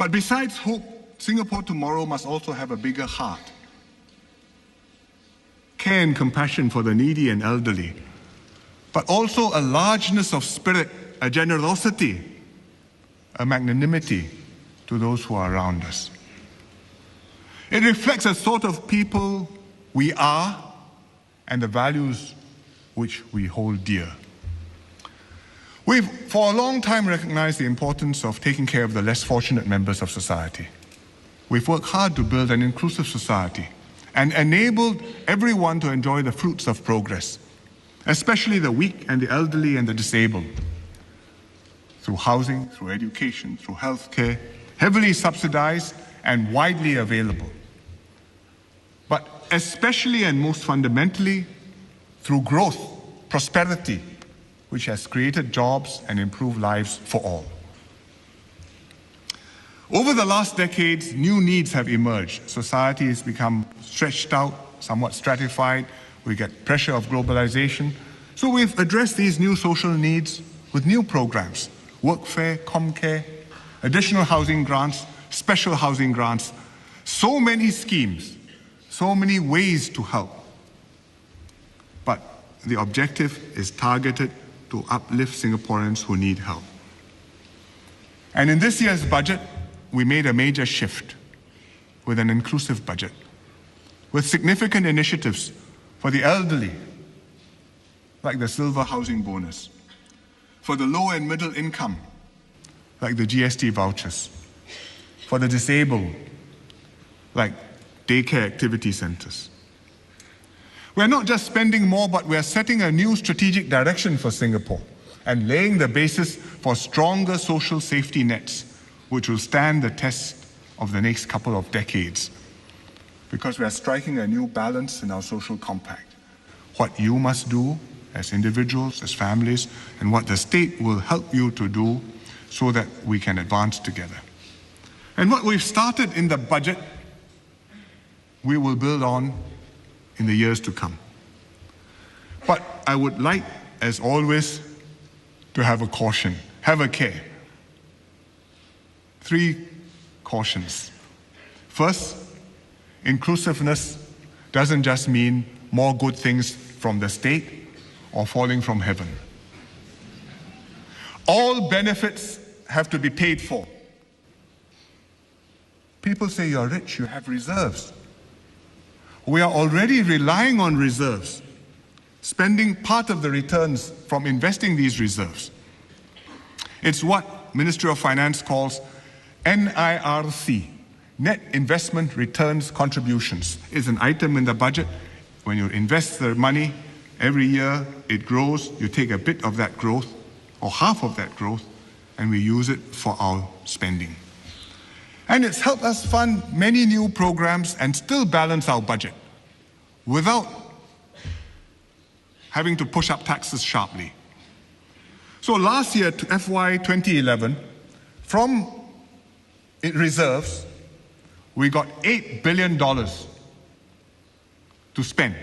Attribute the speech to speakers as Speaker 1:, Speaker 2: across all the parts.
Speaker 1: But besides hope, Singapore tomorrow must also have a bigger heart. Care and compassion for the needy and elderly, but also a largeness of spirit, a generosity, a magnanimity to those who are around us. It reflects a sort of people we are and the values which we hold dear. We've for a long time recognized the importance of taking care of the less fortunate members of society. We've worked hard to build an inclusive society and enabled everyone to enjoy the fruits of progress, especially the weak and the elderly and the disabled, through housing, through education, through healthcare, heavily subsidized and widely available. But especially and most fundamentally, through growth, prosperity, which has created jobs and improved lives for all. Over the last decades, new needs have emerged. Society has become stretched out, somewhat stratified. We get pressure of globalization. So we've addressed these new social needs with new programs: workfare, comcare, additional housing grants, special housing grants. So many schemes, so many ways to help. But the objective is targeted to uplift Singaporeans who need help. And in this year's budget, we made a major shift with an inclusive budget, with significant initiatives for the elderly, like the silver housing bonus, for the low and middle income, like the GST vouchers, for the disabled, like daycare activity centers. We're not just spending more, but we're setting a new strategic direction for Singapore and laying the basis for stronger social safety nets, which will stand the test of the next couple of decades, because we are striking a new balance in our social compact. What you must do as individuals, as families, and what the state will help you to do so that we can advance together. And what we've started in the budget, we will build on in the years to come. But I would like, as always, to have a caution, have a care. 3 cautions. First, inclusiveness doesn't just mean more good things from the state or falling from heaven. All benefits have to be paid for. People say you're rich, you have reserves. We are already relying on reserves, spending part of the returns from investing these reserves. It's what Ministry of Finance calls NIRC, Net Investment Returns Contributions. It's an item in the budget. When you invest the money, every year it grows, you take a bit of that growth, or half of that growth, and we use it for our spending. And it's helped us fund many new programs and still balance our budget without having to push up taxes sharply. So last year, to FY 2011, from reserves, we got $8 billion to spend.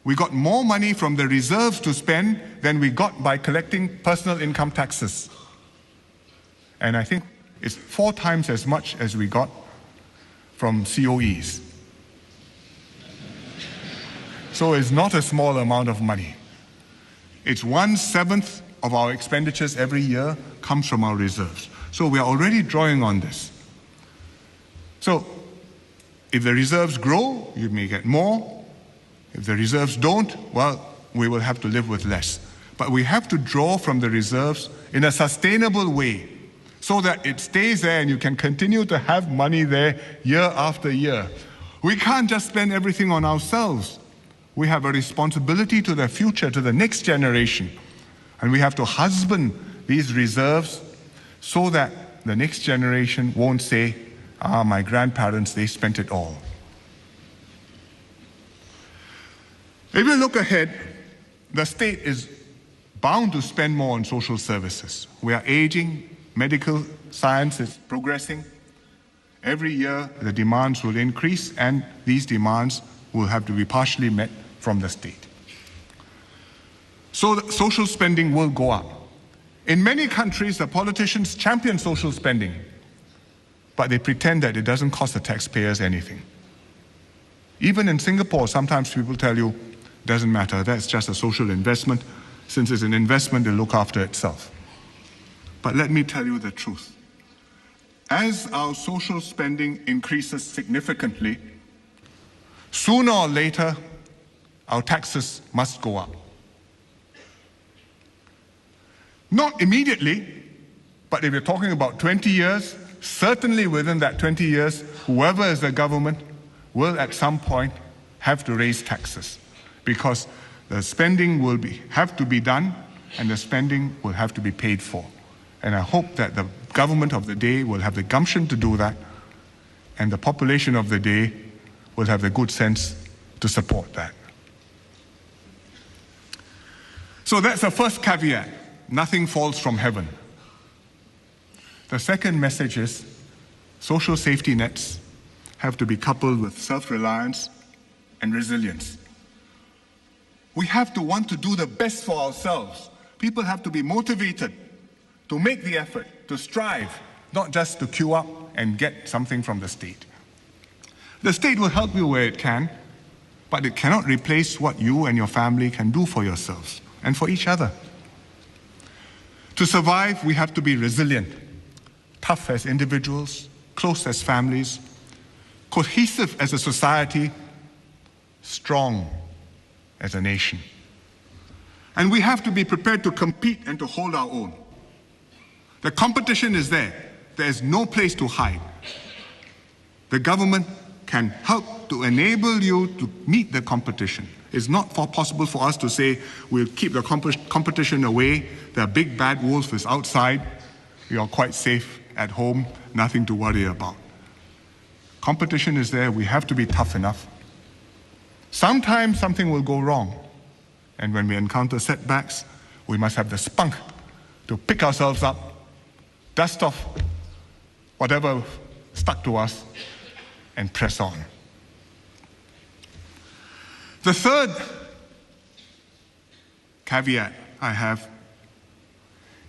Speaker 1: We got more money from the reserves to spend than we got by collecting personal income taxes. And I think it's 4 times as much as we got from COEs. So it's not a small amount of money. It's 1/7 of our expenditures every year comes from our reserves. So we are already drawing on this. So if the reserves grow, you may get more. If the reserves don't, well, we will have to live with less. But we have to draw from the reserves in a sustainable way so that it stays there and you can continue to have money there year after year. We can't just spend everything on ourselves. We have a responsibility to the future, to the next generation. And we have to husband these reserves so that the next generation won't say, my grandparents, they spent it all. If we look ahead, the state is bound to spend more on social services. We are aging, medical science is progressing. Every year, the demands will increase, and these demands will have to be partially met from the state. So social spending will go up. In many countries, the politicians champion social spending. but they pretend that it doesn't cost the taxpayers anything. Even in Singapore, sometimes people tell you, doesn't matter, that's just a social investment. Since it's an investment, it'll look after itself. But let me tell you the truth. As our social spending increases significantly, sooner or later, our taxes must go up. Not immediately, but if you're talking about 20 years, certainly within that 20 years, whoever is the government will at some point have to raise taxes, because the spending will have to be done and the spending will have to be paid for. And I hope that the government of the day will have the gumption to do that, and the population of the day will have the good sense to support that. So that's the first caveat. Nothing falls from heaven. The second message is social safety nets have to be coupled with self-reliance and resilience. We have to want to do the best for ourselves. People have to be motivated to make the effort, to strive, not just to queue up and get something from the state. The state will help you where it can, but it cannot replace what you and your family can do for yourselves and for each other. To survive, we have to be resilient, tough as individuals, close as families, cohesive as a society, strong as a nation. And we have to be prepared to compete and to hold our own. The competition is there. There is no place to hide. The government can help to enable you to meet the competition. It's not possible for us to say we'll keep the competition away. The big bad wolf is outside. You're quite safe at home, nothing to worry about. Competition is there. We have to be tough enough. Sometimes something will go wrong. And when we encounter setbacks, we must have the spunk to pick ourselves up, dust off whatever stuck to us, and press on. The third caveat I have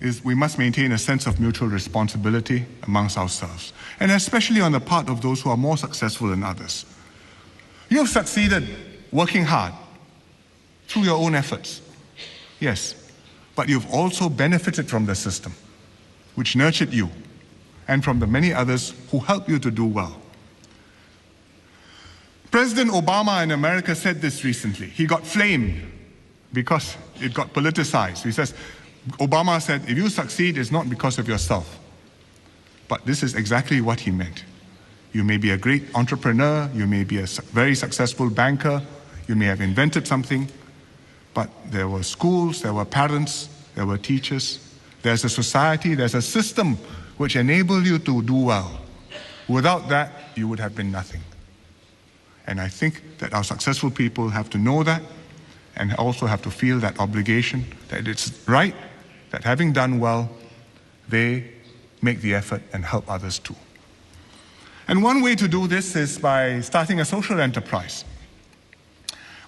Speaker 1: is we must maintain a sense of mutual responsibility amongst ourselves, and especially on the part of those who are more successful than others. You've succeeded working hard through your own efforts, yes, but you've also benefited from the system, which nurtured you, and from the many others who helped you to do well. President Obama in America said this recently. He got flamed because it got politicized. He says, Obama said, if you succeed, it's not because of yourself. But this is exactly what he meant. You may be a great entrepreneur, you may be a very successful banker, you may have invented something, but there were schools, there were parents, there were teachers, there's a society, there's a system which enabled you to do well. Without that, you would have been nothing. And I think that our successful people have to know that, and also have to feel that obligation, that it's right, that having done well, they make the effort and help others too. And one way to do this is by starting a social enterprise.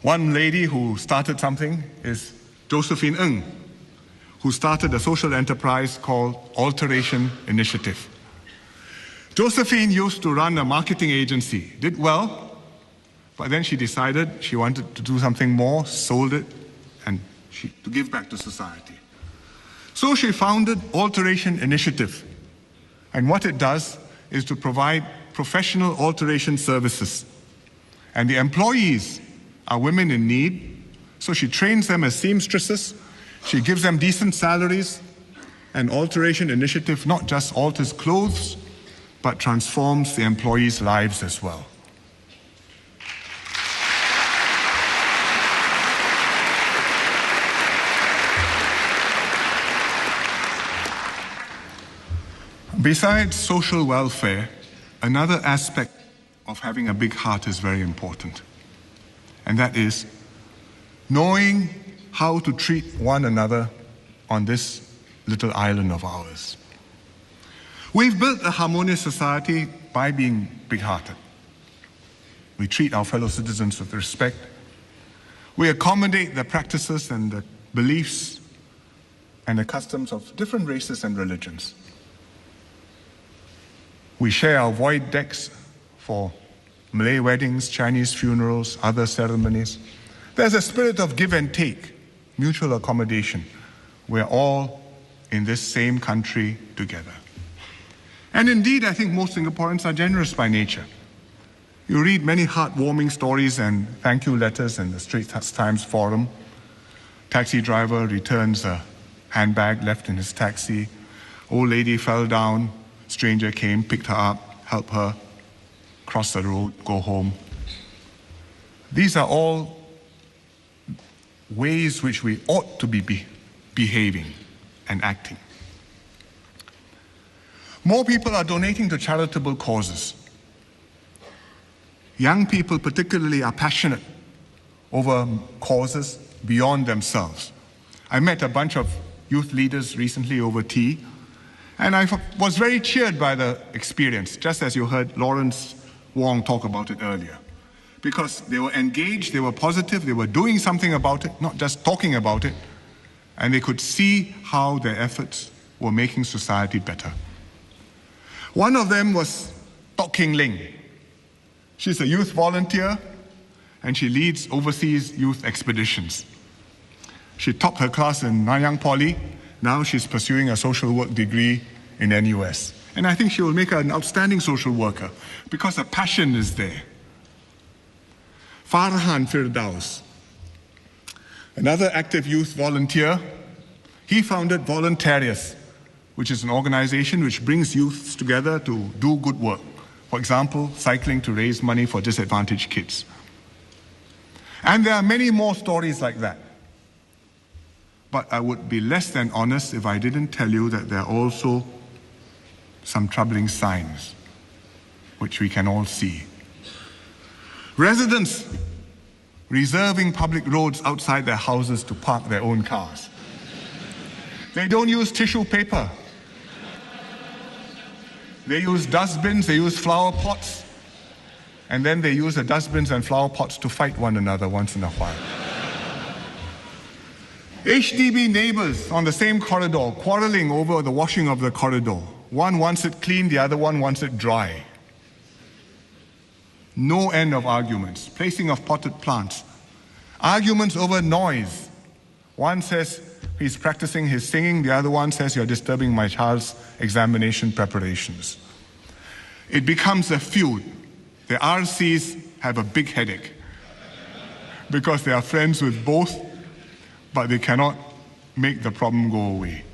Speaker 1: One lady who started something is Josephine Ng, who started a social enterprise called Alteration Initiative. Josephine used to run a marketing agency, did well, but then she decided she wanted to do something more, sold it, and to give back to society. So she founded Alteration Initiative. And what it does is to provide professional alteration services. And the employees are women in need, so she trains them as seamstresses, she gives them decent salaries, and Alteration Initiative not just alters clothes, but transforms the employees' lives as well. Besides social welfare, another aspect of having a big heart is very important. And that is knowing how to treat one another on this little island of ours. We've built a harmonious society by being big-hearted. We treat our fellow citizens with respect. We accommodate the practices and the beliefs and the customs of different races and religions. We We share our void decks for Malay weddings, Chinese funerals, other ceremonies. There's a spirit of give and take, mutual accommodation. We're all in this same country together. And indeed, I think most Singaporeans are generous by nature. You read many heartwarming stories and thank you letters in the Straits Times forum. Taxi driver returns a handbag left in his taxi. Old lady fell down. Stranger came, picked her up, helped her cross the road, go home. These are all ways which we ought to be behaving and acting. More people are donating to charitable causes. Young people particularly are passionate over causes beyond themselves. I met a bunch of youth leaders recently over tea, and I was very cheered by the experience, just as you heard Lawrence Wong talk about it earlier. Because they were engaged, they were positive, they were doing something about it, not just talking about it, and they could see how their efforts were making society better. One of them was Tok King Ling. She's a youth volunteer, and she leads overseas youth expeditions. She topped her class in Nanyang Poly. Now she's pursuing a social work degree in NUS. And I think she will make an outstanding social worker because her passion is there. Farhan Firdaus, another active youth volunteer, he founded Voluntarius, which is an organization which brings youths together to do good work. For example, cycling to raise money for disadvantaged kids. And there are many more stories like that. But I would be less than honest if I didn't tell you that there are also some troubling signs which we can all see. Residents reserving public roads outside their houses to park their own cars. They don't use tissue paper. They use dustbins, they use flower pots, and then they use the dustbins and flower pots to fight one another once in a while. HDB neighbors on the same corridor quarreling over the washing of the corridor. One wants it clean, the other one wants it dry. No end of arguments. Placing of potted plants. Arguments over noise. One says he's practicing his singing, the other one says you're disturbing my child's examination preparations. It becomes a feud. The RCs have a big headache because they are friends with both, but they cannot make the problem go away.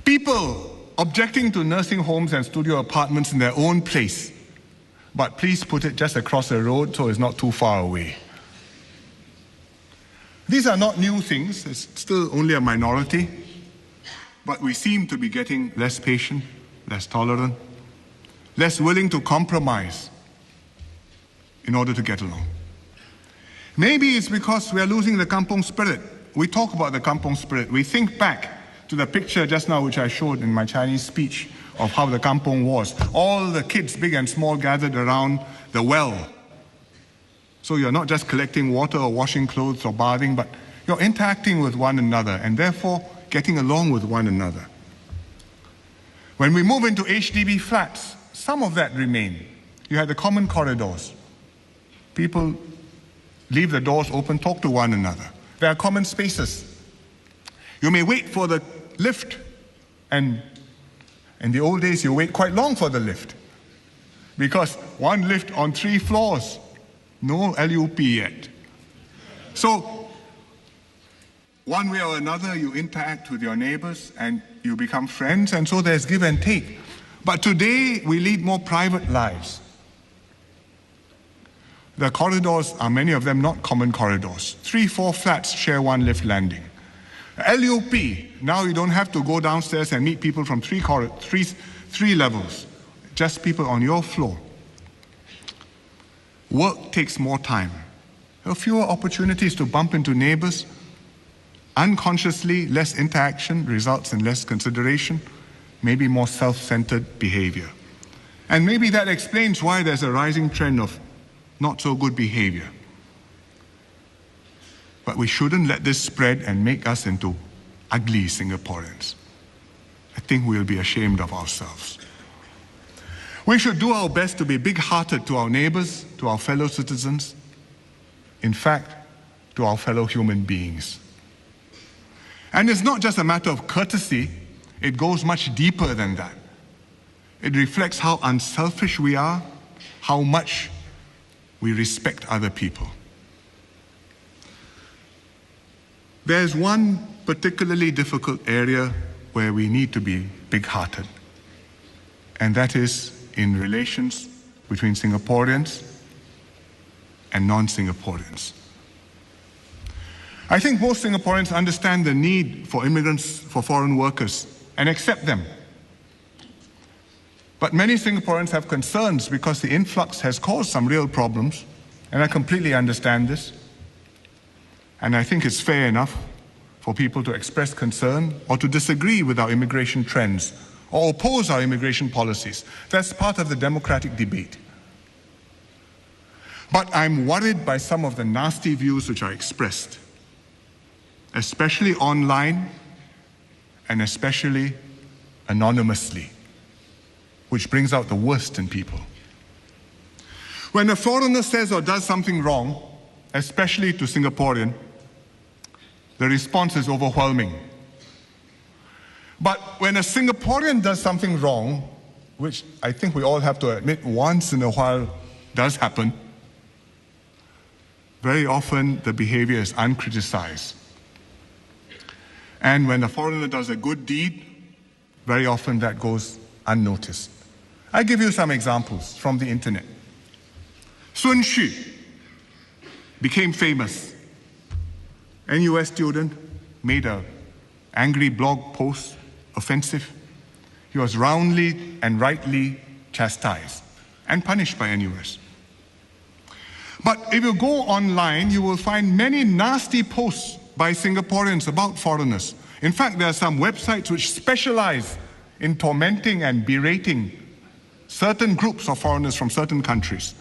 Speaker 1: People objecting to nursing homes and studio apartments in their own place, but please put it just across the road so it's not too far away. These are not new things, it's still only a minority, but we seem to be getting less patient, less tolerant, less willing to compromise in order to get along. Maybe it's because we are losing the kampong spirit. We talk about the kampong spirit. We think back to the picture just now which I showed in my Chinese speech of how the kampong was. All the kids, big and small, gathered around the well. So you're not just collecting water or washing clothes or bathing, but you're interacting with one another and therefore getting along with one another. When we move into HDB flats, some of that remain. You had the common corridors. People leave the doors open, talk to one another. There are common spaces. You may wait for the lift, and in the old days you wait quite long for the lift because one lift on 3 floors, no LUP yet. So one way or another you interact with your neighbors and you become friends, and so there's give and take. But today we lead more private lives. The corridors are, many of them, not common corridors. 3-4 flats share one lift landing. LUP, now you don't have to go downstairs and meet people from three levels, just people on your floor. Work takes more time. There are fewer opportunities to bump into neighbors. Unconsciously, less interaction results in less consideration, maybe more self-centered behavior. And maybe that explains why there's a rising trend of not so good behavior. But we shouldn't let this spread and make us into ugly Singaporeans. I think we'll be ashamed of ourselves. We should do our best to be big-hearted to our neighbors, to our fellow citizens, in fact, to our fellow human beings. And it's not just a matter of courtesy, it goes much deeper than that. It reflects how unselfish we are, how much we respect other people. There's one particularly difficult area where we need to be big-hearted, and that is in relations between Singaporeans and non-Singaporeans. I think most Singaporeans understand the need for immigrants, for foreign workers, and accept them. But many Singaporeans have concerns because the influx has caused some real problems, and I completely understand this. And I think it's fair enough for people to express concern or to disagree with our immigration trends or oppose our immigration policies. That's part of the democratic debate. But I'm worried by some of the nasty views which are expressed, especially online and especially anonymously, which brings out the worst in people. When a foreigner says or does something wrong, especially to Singaporean, the response is overwhelming. But when a Singaporean does something wrong, which I think we all have to admit once in a while does happen, very often the behavior is uncriticized. And when a foreigner does a good deed, very often that goes unnoticed. I give you some examples from the internet. Sun Xu became famous. NUS student made an angry blog post, offensive. He was roundly and rightly chastised and punished by NUS. But if you go online, you will find many nasty posts by Singaporeans about foreigners. In fact, there are some websites which specialize in tormenting and berating certain groups of foreigners from certain countries.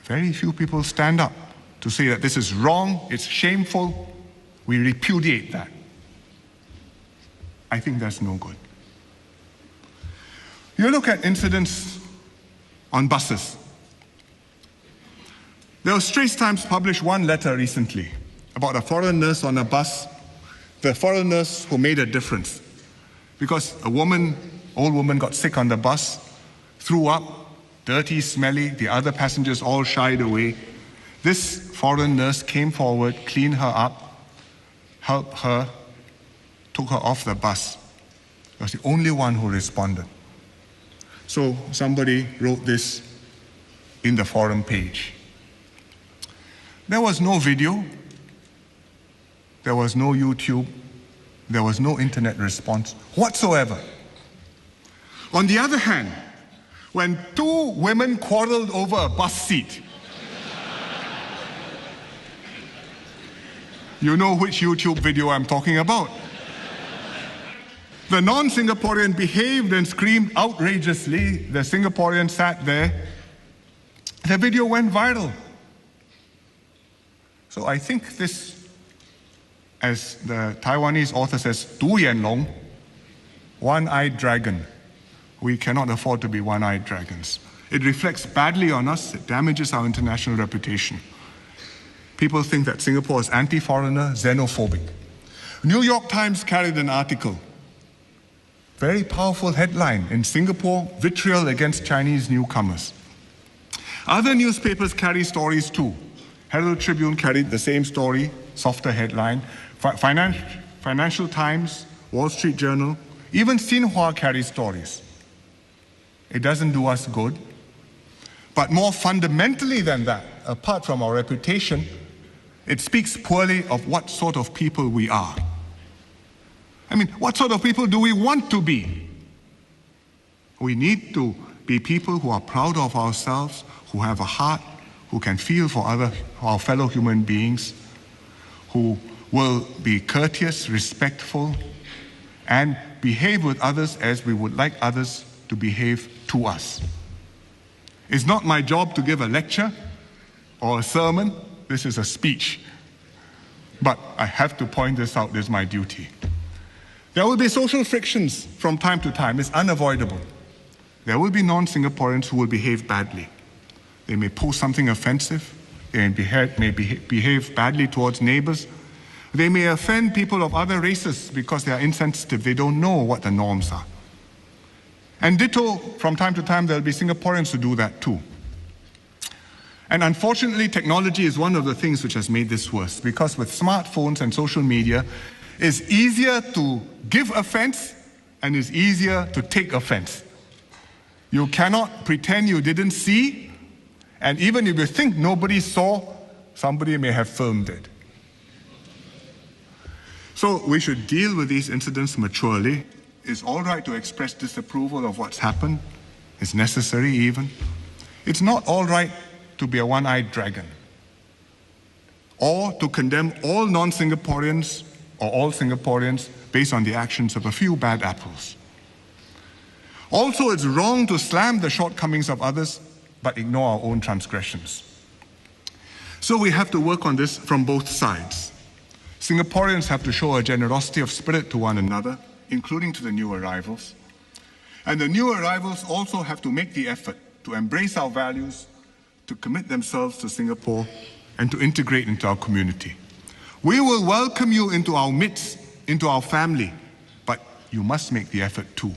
Speaker 1: Very few people stand up to say that this is wrong, it's shameful, we repudiate that. I think that's no good. You look at incidents on buses. The Straits Times published one letter recently about a foreign nurse on a bus, the foreign nurse who made a difference. Because a woman, old woman, got sick on the bus, threw up, dirty, smelly, the other passengers all shied away. This foreign nurse came forward, cleaned her up, helped her, took her off the bus. She was the only one who responded. So somebody wrote this in the forum page. There was no video, there was no YouTube, there was no internet response whatsoever. On the other hand, when two women quarreled over a bus seat, you know which YouTube video I'm talking about. The non-Singaporean behaved and screamed outrageously. The Singaporean sat there. The video went viral. So I think this, as the Taiwanese author says, 独眼龙, one-eyed dragon. We cannot afford to be one-eyed dragons. It reflects badly on us. It damages our international reputation. People think that Singapore is anti-foreigner, xenophobic. New York Times carried an article. Very powerful headline. In Singapore, vitriol against Chinese newcomers. Other newspapers carry stories too. Herald Tribune carried the same story, softer headline. Financial Times, Wall Street Journal, even Xinhua carry stories. It doesn't do us good. But more fundamentally than that, apart from our reputation, it speaks poorly of what sort of people we are. I mean, what sort of people do we want to be? We need to be people who are proud of ourselves, who have a heart, who can feel for our fellow human beings, who will be courteous, respectful, and behave with others as we would like others to behave to us. It's not my job to give a lecture or a sermon. This is a speech. But I have to point this out. This is my duty. There will be social frictions from time to time. It's unavoidable. there will be non-Singaporeans who will behave badly. They may post something offensive. They may behave badly towards neighbors. They may offend people of other races because they are insensitive. They don't know what the norms are. And ditto, from time to time, there'll be Singaporeans who do that too. And unfortunately, technology is one of the things which has made this worse, because with smartphones and social media, it's easier to give offense and it's easier to take offense. You cannot pretend you didn't see, and even if you think nobody saw, somebody may have filmed it. So we should deal with these incidents maturely. It's all right to express disapproval of what's happened. It's necessary even. It's not all right to be a one-eyed dragon or to condemn all non-Singaporeans or all Singaporeans based on the actions of a few bad apples. Also, it's wrong to slam the shortcomings of others but ignore our own transgressions. So we have to work on this from both sides. Singaporeans have to show a generosity of spirit to one another, including to the new arrivals. And the new arrivals also have to make the effort to embrace our values, to commit themselves to Singapore, and to integrate into our community. We will welcome you into our midst, into our family, but you must make the effort too.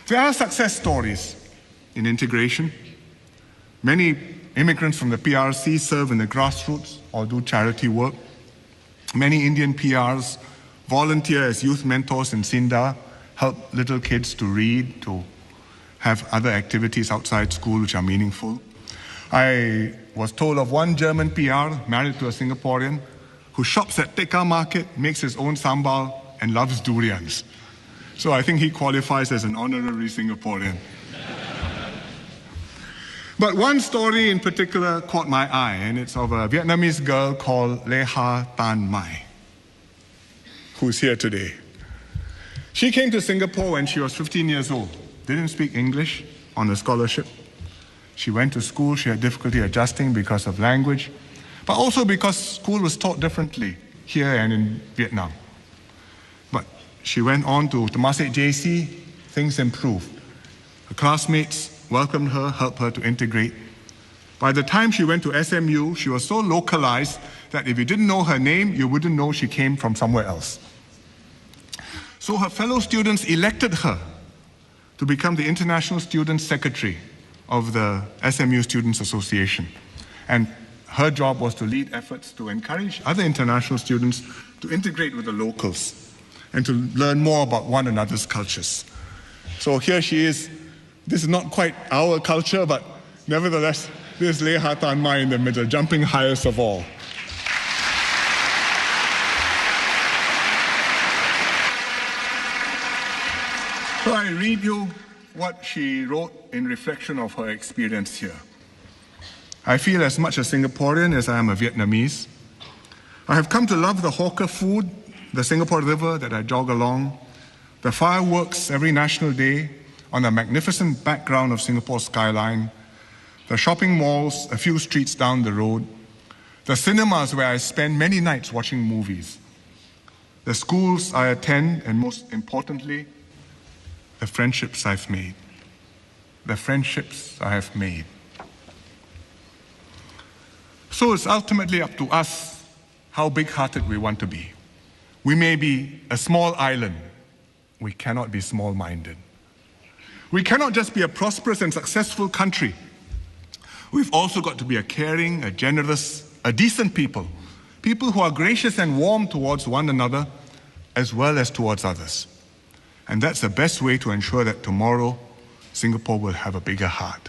Speaker 1: There are success stories in integration. Many immigrants from the PRC serve in the grassroots or do charity work. Many Indian PRs volunteer as youth mentors in Sinda, help little kids to read, to have other activities outside school which are meaningful. I was told of one German PR married to a Singaporean who shops at Tekka Market, makes his own sambal, and loves durians. So I think he qualifies as an honorary Singaporean. But one story in particular caught my eye, and it's of a Vietnamese girl called Leha Tan Mai, who's here today. She came to Singapore when she was 15 years old, didn't speak English, on a scholarship. She went to school, she had difficulty adjusting because of language, but also because school was taught differently here and in Vietnam. But she went on to Temasek JC, things improved. Her classmates welcomed her, helped her to integrate. By the time she went to SMU, she was so localized that if you didn't know her name, you wouldn't know she came from somewhere else. So her fellow students elected her to become the International Student Secretary of the SMU Students Association. And her job was to lead efforts to encourage other international students to integrate with the locals and to learn more about one another's cultures. So here she is. This is not quite our culture, but nevertheless, there's Leha Tan Mai in the middle, jumping highest of all. So I read you what she wrote in reflection of her experience here. I feel as much a Singaporean as I am a Vietnamese. I have come to love the hawker food, the Singapore River that I jog along, the fireworks every National Day on the magnificent background of Singapore's skyline, the shopping malls a few streets down the road, the cinemas where I spend many nights watching movies, the schools I attend, and most importantly, the friendships I've made. The friendships I have made. So it's ultimately up to us how big-hearted we want to be. We may be a small island. We cannot be small-minded. We cannot just be a prosperous and successful country. We've also got to be a caring, a generous, a decent people. People who are gracious and warm towards one another as well as towards others. And that's the best way to ensure that tomorrow Singapore will have a bigger heart.